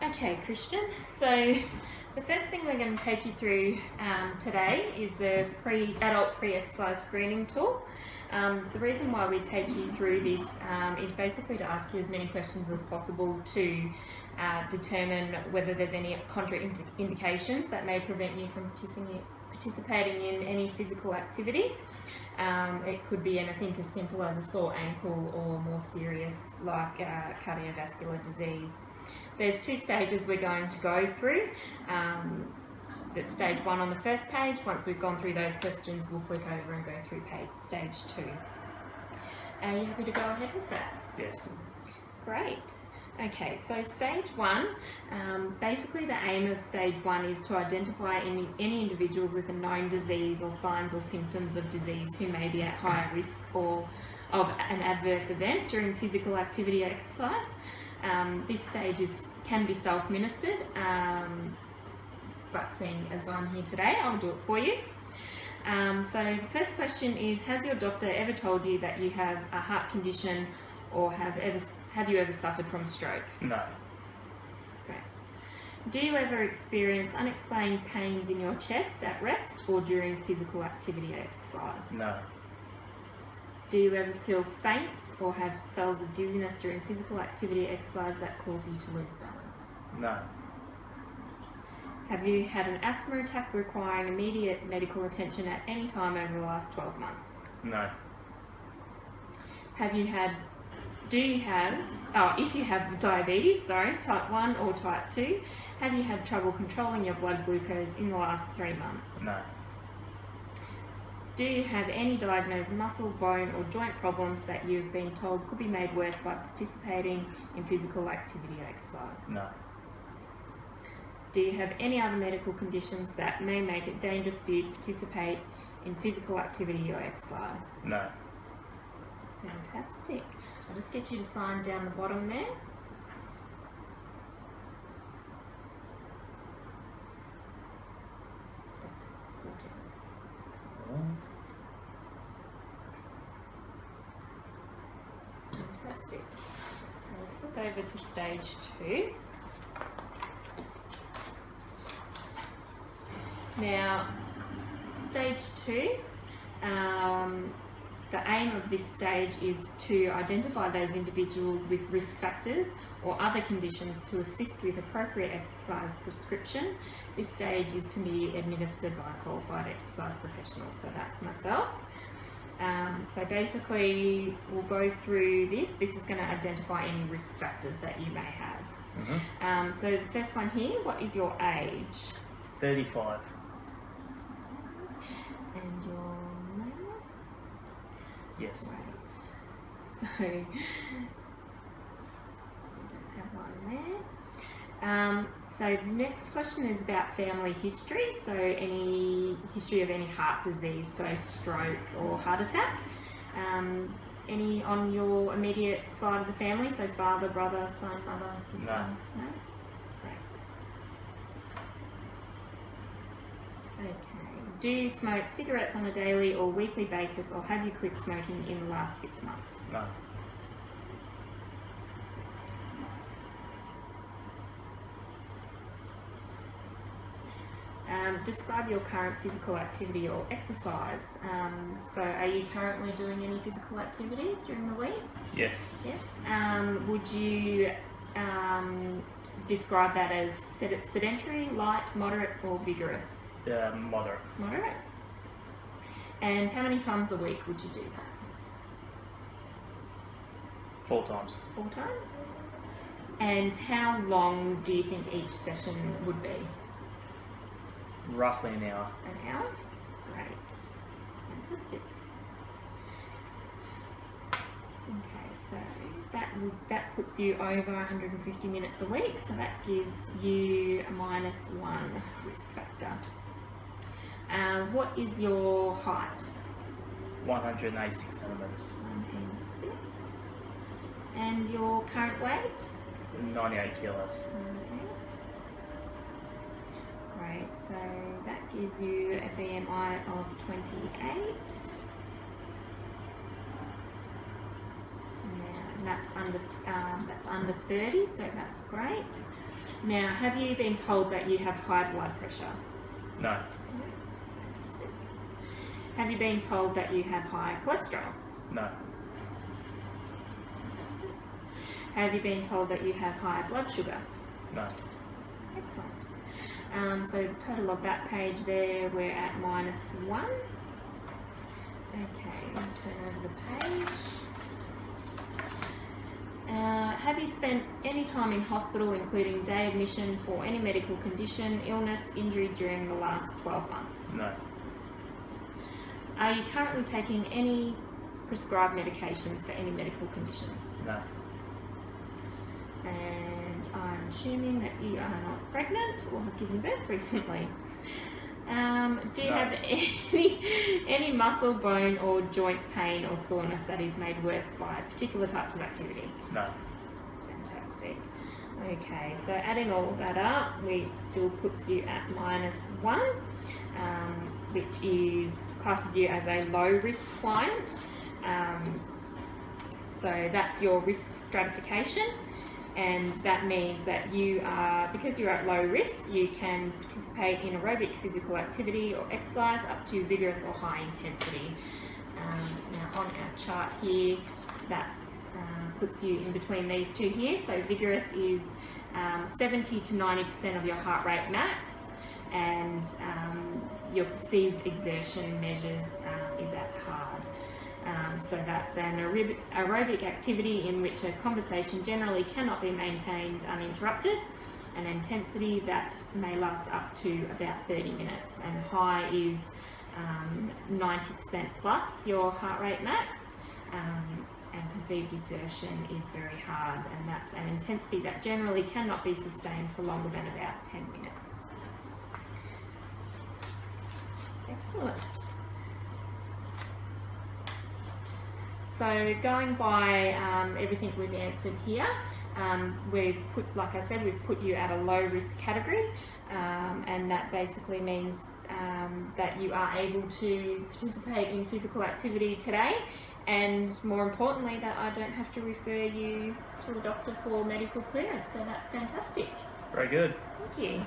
Okay, Christian, so the first thing we're going to take you through today is the adult pre-exercise screening tool. The reason why we take you through this is basically to ask you as many questions as possible to determine whether there's any contraindications that may prevent you from participating in any physical activity. It could be anything as simple as a sore ankle or more serious like cardiovascular disease. There's two stages we're going to go through. That's stage 1 on the first page. Once we've gone through those questions, we'll flick over and go through stage 2. Are you happy to go ahead with that? Yes. Great. Okay, so stage 1, basically the aim of stage 1 is to identify any individuals with a known disease or signs or symptoms of disease who may be at higher risk or of an adverse event during physical activity exercise. This stage can be self-ministered, but seeing as I'm here today, I'll do it for you. So the first question is, has your doctor ever told you that you have a heart condition or have you ever suffered from stroke? No. Great. Do you ever experience unexplained pains in your chest at rest or during physical activity exercise? No. Do you ever feel faint or have spells of dizziness during physical activity exercise that cause you to lose balance? No. Have you had an asthma attack requiring immediate medical attention at any time over the last 12 months? No. If you have diabetes, type 1 or type 2, have you had trouble controlling your blood glucose in the last 3 months? No. Do you have any diagnosed muscle, bone or joint problems that you've been told could be made worse by participating in physical activity exercise? No. Do you have any other medical conditions that may make it dangerous for you to participate in physical activity or exercise? No. Fantastic. I'll just get you to sign down the bottom there. Fantastic. So we'll flip over to stage 2. Now, stage 2, the aim of this stage is to identify those individuals with risk factors or other conditions to assist with appropriate exercise prescription. This stage is to be administered by a qualified exercise professional, so that's myself. So basically, we'll go through this. This is going to identify any risk factors that you may have. Mm-hmm. So the first one here, what is your age? 35. And your male? Yes. Right. So, we don't have one there. So the next question is about family history. So any history of any heart disease, so stroke or heart attack. Any on your immediate side of the family, so father, brother, son, mother, sister? No. No? Great. Okay. Do you smoke cigarettes on a daily or weekly basis, or have you quit smoking in the last 6 months? No. Describe your current physical activity or exercise. So are you currently doing any physical activity during the week? Yes. Yes. Would you describe that as sedentary, light, moderate or vigorous? Moderate. Moderate. And how many times a week would you do that? 4 times. 4 times. And how long do you think each session would be? Roughly an hour. An hour? Great. That's fantastic. Okay, so that puts you over 150 minutes a week, so that gives you a -1 risk factor. What is your height? 186 centimetres. 186. And your current weight? 98 kilos. 98. Great, so that gives you a BMI of 28. Now, and that's under 30, so that's great. Now, have you been told that you have high blood pressure? No. Fantastic. Have you been told that you have high cholesterol? No. Fantastic. Have you been told that you have high blood sugar? No. Excellent. So the total of that page there, we're at -1. Okay, I'll turn over the page. Have you spent any time in hospital, including day admission, for any medical condition, illness, injury during the last 12 months? No. Are you currently taking any prescribed medications for any medical conditions? No. And I'm assuming that you are not pregnant or have given birth recently. Do you No. have any muscle, bone or joint pain or soreness that is made worse by particular types of activity? No. Fantastic. Okay, so adding all that up, it still puts you at -1, which classes you as a low risk client. So that's your risk stratification. And that means that because you're at low risk, you can participate in aerobic physical activity or exercise up to vigorous or high intensity. Now on our chart here, that puts you in between these two here. So vigorous is 70 to 90% of your heart rate max, and your perceived exertion measures is at hard. So that's an aerobic activity in which a conversation generally cannot be maintained uninterrupted, an intensity that may last up to about 30 minutes, and high is 90% plus your heart rate max, and perceived exertion is very hard, and that's an intensity that generally cannot be sustained for longer than about 10 minutes. Excellent. So going by everything we've answered here, we've put, like I said, we've put you at a low risk category, and that basically means that you are able to participate in physical activity today, and more importantly that I don't have to refer you to a doctor for medical clearance, so that's fantastic. Very good. Thank you.